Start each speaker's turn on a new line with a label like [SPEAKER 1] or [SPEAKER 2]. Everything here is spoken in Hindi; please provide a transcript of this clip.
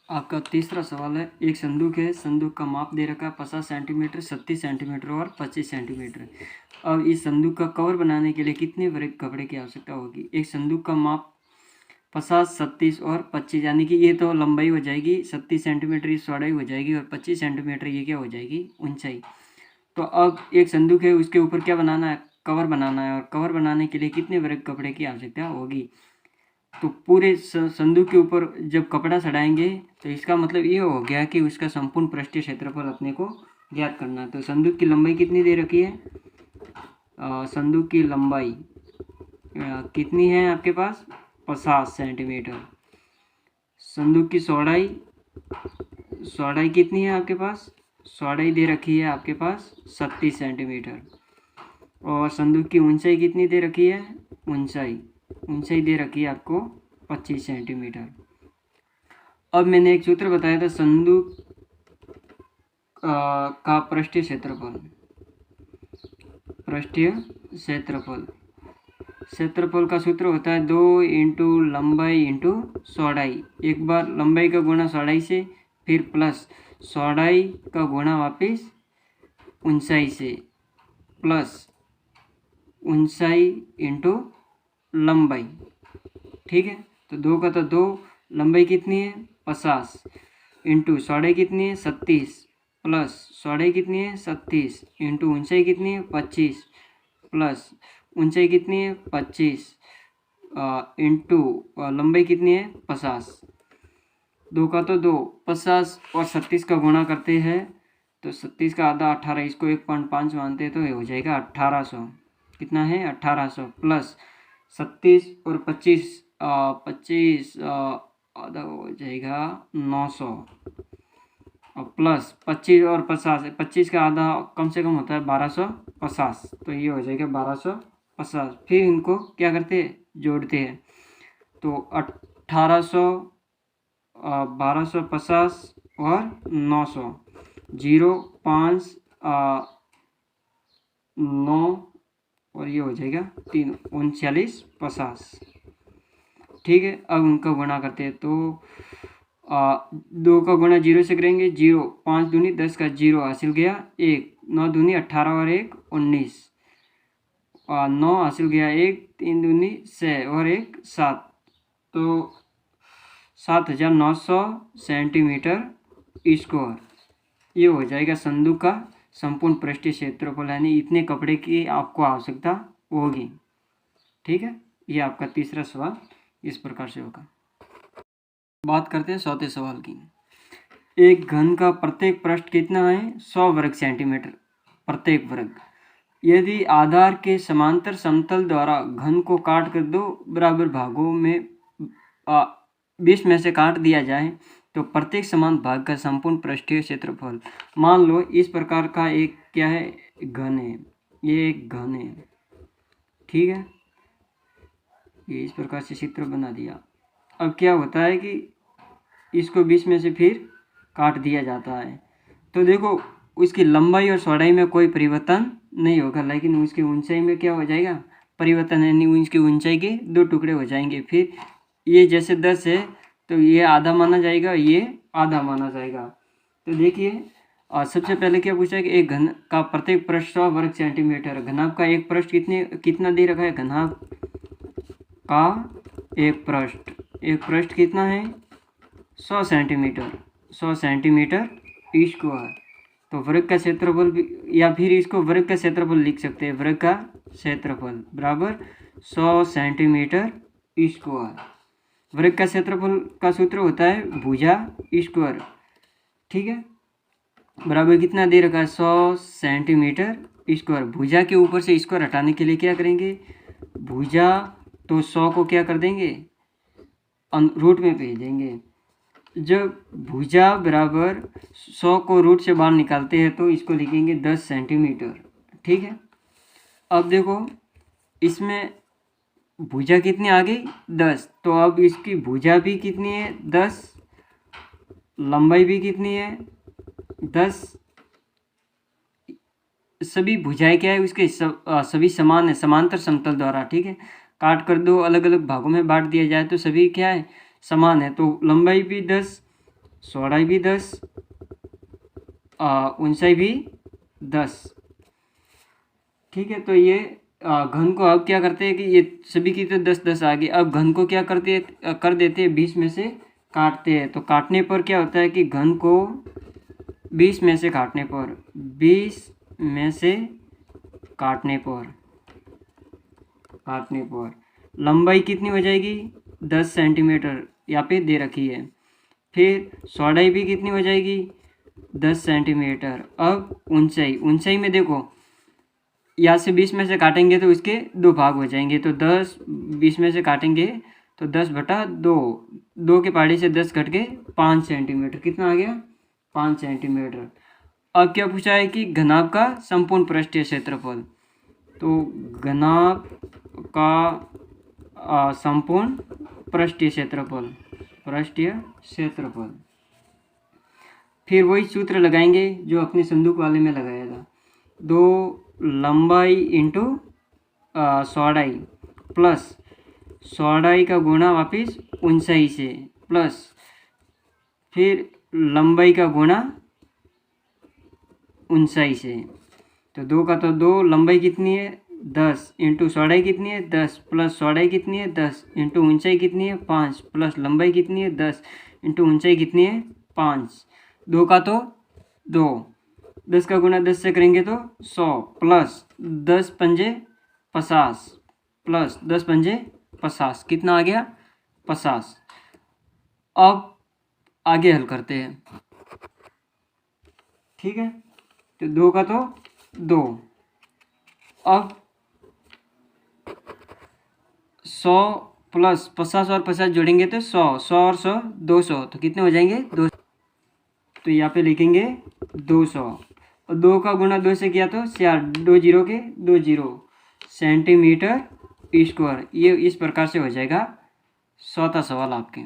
[SPEAKER 1] आपका तीसरा सवाल है, एक संदूक है, संदूक का माप दे रखा है 50 सेंटीमीटर, 36 सेंटीमीटर और 25 सेंटीमीटर। अब इस संदूक का कवर बनाने के लिए कितने वर्ग कपड़े की आवश्यकता होगी? एक संदूक का माप 50, 36 और 25, यानी कि ये तो लंबाई हो जाएगी, 36 सेंटीमीटर ये चौड़ाई हो जाएगी और 25 सेंटीमीटर ये क्या हो जाएगी? ऊंचाई। तो अब एक संदूक है, उसके ऊपर क्या बनाना है? कवर बनाना है। और कवर बनाने के लिए कितने वर्ग कपड़े की आवश्यकता होगी? तो पूरे संदूक के ऊपर जब कपड़ा चढ़ाएंगे तो इसका मतलब ये हो गया कि उसका संपूर्ण पृष्ठीय क्षेत्रफल अपने को ज्ञात करना है। तो संदूक की लंबाई कितनी दे रखी है? संदूक की लंबाई कितनी है आपके पास? 50 सेंटीमीटर। संदूक की चौड़ाई कितनी है आपके पास? चौड़ाई दे रखी है आपके पास 36 सेंटीमीटर। और संदूक की ऊंचाई कितनी दे रखी है? ऊंचाई दे रखी है आपको 25 सेंटीमीटर। अब मैंने एक सूत्र बताया था संदूक का पृष्ठीय क्षेत्रफल का सूत्र होता है 2 इंटू लंबाई इंटू चौड़ाई। एक बार लंबाई का गुणा चौड़ाई से, फिर प्लस चौड़ाई का गुणा वापस ऊंचाई से, प्लस ऊंचाई इंटू लंबाई। ठीक है, तो 2 का तो 2, लंबाई कितनी है? 50 इंटू चौड़ाई कितनी है? 36, प्लस चौड़ाई कितनी है? 36 इंटू ऊंचाई कितनी है? 25, प्लस ऊंचाई कितनी है? 25 इंटू लंबाई कितनी है? 50। 2 का तो 2, 50 और 36 का गुणा करते हैं तो 36 का आधा 18, इसको 1.5 मानते हैं तो ये हो जाएगा 1800। कितना है? 1800 प्लस 36 और 25 आधा हो जाएगा 900 और प्लस 25 और 50, 25 का आधा कम से कम होता है 1250, तो ये हो जाएगा 1250। फिर इनको क्या करते हैं? जोड़ते हैं। तो 1800, 1250 और 900, 0, 5, 9 और ये हो जाएगा 3, 39, 50। ठीक है, अब उनका गुणा करते हैं तो 2 का गुणा 0 से करेंगे, 0, 5 दूनी 10 का 0 हासिल गया 1, 9 दूनी 18 और 1 19, 9 हासिल गया 1, 3 दूनी 6 और 1 7, तो 7900 सेंटीमीटर स्क्वायर ये हो जाएगा संदूक का संपूर्ण पृष्ठीय क्षेत्रफल, यानी इतने कपड़े की आपको आवश्यकता होगी। ठीक है, ये आपका तीसरा सवाल इस प्रकार से होगा। बात करते हैं चौथे सवाल की। एक घन का प्रत्येक पृष्ठ कितना है? 100 वर्ग सेंटीमीटर प्रत्येक वर्ग। यदि आधार के समांतर समतल द्वारा घन को काट कर दो बराबर भागों में 20 में से काट दिया जाए तो प्रत्येक समान भाग का संपूर्ण पृष्ठीय क्षेत्रफल। मान लो इस प्रकार का एक क्या है? घन है, ये एक घन है। ठीक है, ये इस प्रकार से चित्र बना दिया। अब क्या होता है कि इसको 20 में से फिर काट दिया जाता है, तो देखो उसकी लंबाई और चौड़ाई में कोई परिवर्तन नहीं होगा, लेकिन उसकी ऊंचाई में क्या हो जाएगा? परिवर्तन है, नहीं उसकी ऊंचाई के 2 टुकड़े हो जाएंगे। फिर ये जैसे 10 है तो ये आधा माना जाएगा, ये आधा माना जाएगा। तो देखिए सबसे पहले क्या पूछा है कि एक घन का प्रत्येक पृष्ठ 100 वर्ग सेंटीमीटर। घनाभ का एक पृष्ठ कितना दे रखा है? घनाभ का एक पृष्ठ कितना है? 100 सेंटीमीटर स्क्वायर। तो वर्ग का क्षेत्रफल या फिर इसको वर्ग का क्षेत्रफल लिख सकते हैं, वर्ग का क्षेत्रफल बराबर 100 सेंटीमीटर स्क्वायर। वर्ग का क्षेत्रफल का सूत्र होता है भुजा स्क्वायर। ठीक है, बराबर कितना दे रखा है? 100 सेंटीमीटर स्क्वायर। भुजा के ऊपर से स्क्वायर हटाने के लिए क्या करेंगे? भुजा तो 100 को क्या कर देंगे? रूट में भेज देंगे। जब भुजा बराबर 100 को रूट से बाहर निकालते हैं तो इसको लिखेंगे 10 सेंटीमीटर। ठीक है, अब देखो इसमें भुजा कितनी आ गई? 10, तो अब इसकी भुजा भी कितनी है? 10, लंबाई भी कितनी है? 10। सभी भुजाएं क्या है उसके? सभी समान है समांतर समतल द्वारा। ठीक है, काट कर दो अलग अलग भागों में बांट दिया जाए तो सभी क्या है? समान है। तो लंबाई भी 10 चौड़ाई भी 10, ऊंचाई भी 10। ठीक है, तो ये घन को अब क्या करते हैं कि ये सभी की तो 10-10 आ गई, अब घन को क्या कर देते हैं 20 में से काटते हैं। तो काटने पर क्या होता है कि घन को 20 में से काटने पर 20 में से काटने पर लंबाई कितनी हो जाएगी 10 सेंटीमीटर यहाँ पे दे रखी है। फिर चौड़ाई भी कितनी हो जाएगी 10 सेंटीमीटर। अब ऊंचाई में देखो यहाँ से 20 में से काटेंगे तो इसके 2 भाग हो जाएंगे, तो 10 20 में से काटेंगे तो 10/2, 2 के पहाड़ी से 10 घट के 5 सेंटीमीटर, कितना आ गया 5 सेंटीमीटर। अब क्या पूछा है कि घनाभ का संपूर्ण पृष्ठीय क्षेत्रफल। तो घनाभ का संपूर्ण पृष्ठीय क्षेत्रफल, फिर वही सूत्र लगाएंगे जो अपने संदूक वाले में लगाया था। 2 लंबाई इंटू चौड़ाई प्लस चौड़ाई का गुणा वापिस ऊंचाई से, प्लस फिर लंबाई का गुणा ऊंचाई से। तो 2 का तो 2, लंबाई कितनी है 10 इंटू चौड़ाई कितनी है 10 प्लस चौड़ाई कितनी है 10 इंटू ऊंचाई कितनी है 5 प्लस लंबाई कितनी है 10 इंटू ऊंचाई कितनी है 5। 2 का तो 2, 10 का गुणा 10 से करेंगे तो 100 प्लस 10 पंजे 50 प्लस 10 पंजे 50, कितना आ गया 50। अब आगे हल करते हैं। ठीक है, तो 2 का तो 2, अब 100 प्लस 50 और 50 जोड़ेंगे तो 100 और 100 200, तो कितने हो जाएंगे 200। तो यहाँ पे लिखेंगे 200 और 2 का गुणा 2 से किया तो 4, 2 जीरो के 2 जीरो सेंटीमीटर स्क्वायर। ये इस प्रकार से हो जाएगा 100वां सवाल आपके।